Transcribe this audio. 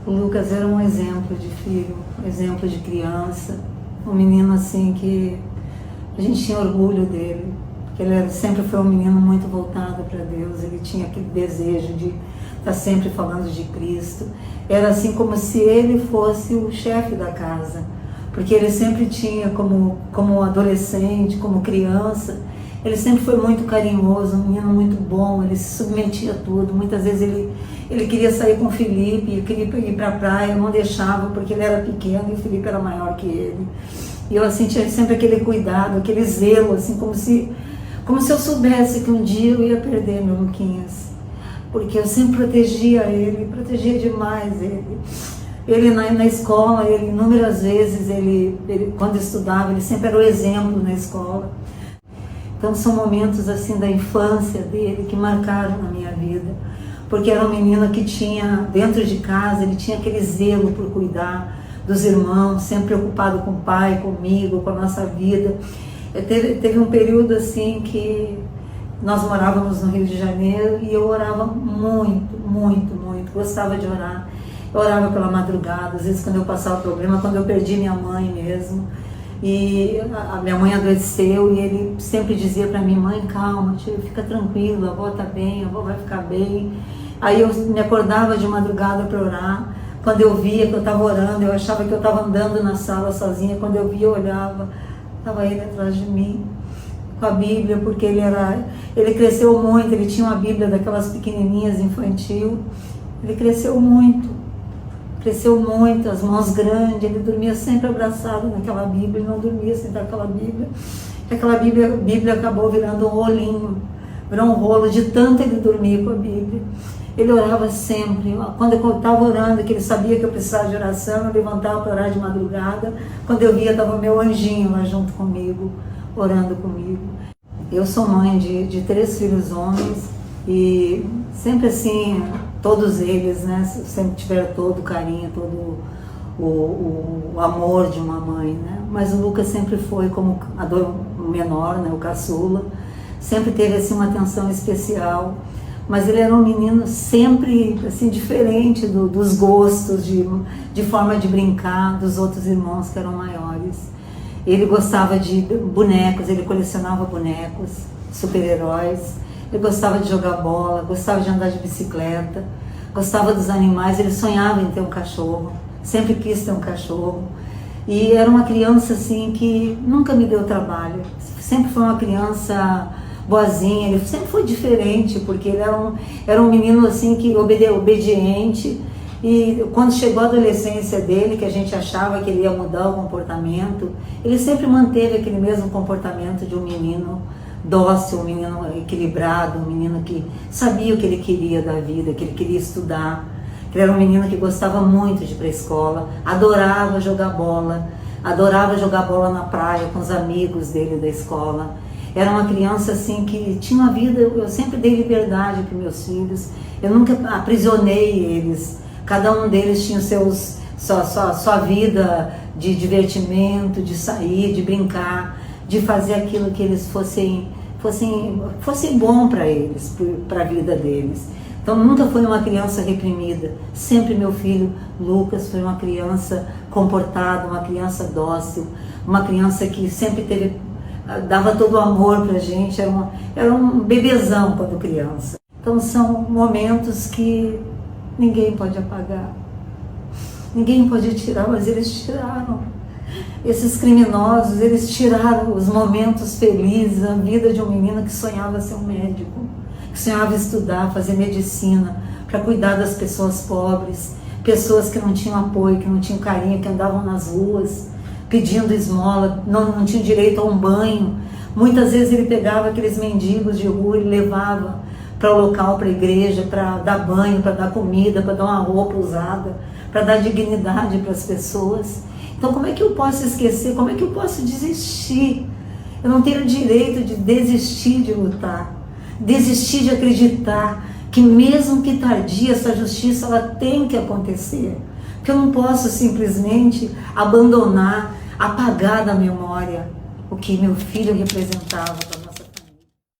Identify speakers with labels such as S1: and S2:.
S1: O Lucas era um exemplo de filho, um exemplo de criança, um menino assim que a gente tinha orgulho dele, porque ele sempre foi um menino muito voltado para Deus, ele tinha aquele desejo de estar sempre falando de Cristo. Era assim como se ele fosse o chefe da casa, porque ele sempre tinha como adolescente, como criança, ele sempre foi muito carinhoso, um menino muito bom, ele se submetia a tudo. Muitas vezes ele queria sair com o Felipe, queria ir para a praia, não deixava porque ele era pequeno e o Felipe era maior que ele. E eu assim, tinha sempre aquele cuidado, aquele zelo, assim, como se eu soubesse que um dia eu ia perder meu Luquinhas. Porque eu sempre protegia ele, protegia demais ele. Ele na escola, ele inúmeras vezes, ele quando estudava, ele sempre era o exemplo na escola. Então são momentos assim da infância dele que marcaram na minha vida, porque era um menino que tinha, dentro de casa, ele tinha aquele zelo por cuidar dos irmãos, sempre preocupado com o pai, comigo, com a nossa vida. Teve um período assim que nós morávamos no Rio de Janeiro e eu orava muito, muito, muito, gostava de orar. Eu orava pela madrugada, às vezes quando eu passava problema, quando eu perdi minha mãe mesmo. E a minha mãe adoeceu e ele sempre dizia para mim: mãe, calma, tia, fica tranquila, a avó tá bem, a avó vai ficar bem. Aí eu me acordava de madrugada para orar. Quando eu via que eu estava orando, eu achava que eu estava andando na sala sozinha. Quando eu via, eu olhava, estava ele atrás de mim, com a Bíblia, porque ele cresceu muito, ele tinha uma Bíblia daquelas pequenininhas infantil. Ele cresceu muito, as mãos grandes, ele dormia sempre abraçado naquela Bíblia, ele não dormia sem dar aquela Bíblia. Aquela Bíblia acabou virando um rolinho, virou um rolo de tanto ele dormir com a Bíblia. Ele orava sempre. Quando eu estava orando, que ele sabia que eu precisava de oração, eu levantava para orar de madrugada. Quando eu via, estava meu anjinho lá junto comigo, orando comigo. Eu sou mãe de 3 filhos homens e sempre assim, todos eles, né, sempre tiveram todo o carinho, todo o amor de uma mãe, né? Mas o Lucas sempre foi como o menor, né, o caçula, sempre teve assim uma atenção especial. Mas ele era um menino sempre assim, diferente dos gostos, de forma de brincar dos outros irmãos que eram maiores. Ele gostava de bonecos, ele colecionava bonecos, super-heróis. Ele gostava de jogar bola, gostava de andar de bicicleta, gostava dos animais. Ele sonhava em ter um cachorro, sempre quis ter um cachorro. E era uma criança assim que nunca me deu trabalho. Sempre foi uma criança boazinha, ele sempre foi diferente, porque ele era um menino assim que obediente. E quando chegou a adolescência dele, que a gente achava que ele ia mudar o comportamento, ele sempre manteve aquele mesmo comportamento de um menino dócil, um menino equilibrado, um menino que sabia o que ele queria da vida, que ele queria estudar. Ele era um menino que gostava muito de ir para a escola, adorava jogar bola na praia com os amigos dele da escola. Era uma criança assim que tinha uma vida, eu sempre dei liberdade para meus filhos, eu nunca aprisionei eles. Cada um deles tinha sua vida de divertimento, de sair, de brincar, de fazer aquilo que eles fossem bom para eles, para a vida deles. Então nunca foi uma criança reprimida. Sempre meu filho Lucas foi uma criança comportada, uma criança dócil, uma criança que sempre dava todo o amor para a gente, era um bebezão quando criança. Então são momentos que ninguém pode apagar, ninguém pode tirar, mas eles tiraram. Esses criminosos, eles tiraram os momentos felizes, a vida de um menino que sonhava ser um médico, que sonhava estudar, fazer medicina, para cuidar das pessoas pobres, pessoas que não tinham apoio, que não tinham carinho, que andavam nas ruas pedindo esmola, não tinham direito a um banho. Muitas vezes ele pegava aqueles mendigos de rua e levava para o local, para a igreja, para dar banho, para dar comida, para dar uma roupa usada, para dar dignidade para as pessoas. Então como é que eu posso esquecer? Como é que eu posso desistir? Eu não tenho o direito de desistir de lutar, desistir de acreditar que mesmo que tardia, essa justiça ela tem que acontecer. Que eu não posso simplesmente abandonar, apagar da memória o que meu filho representava.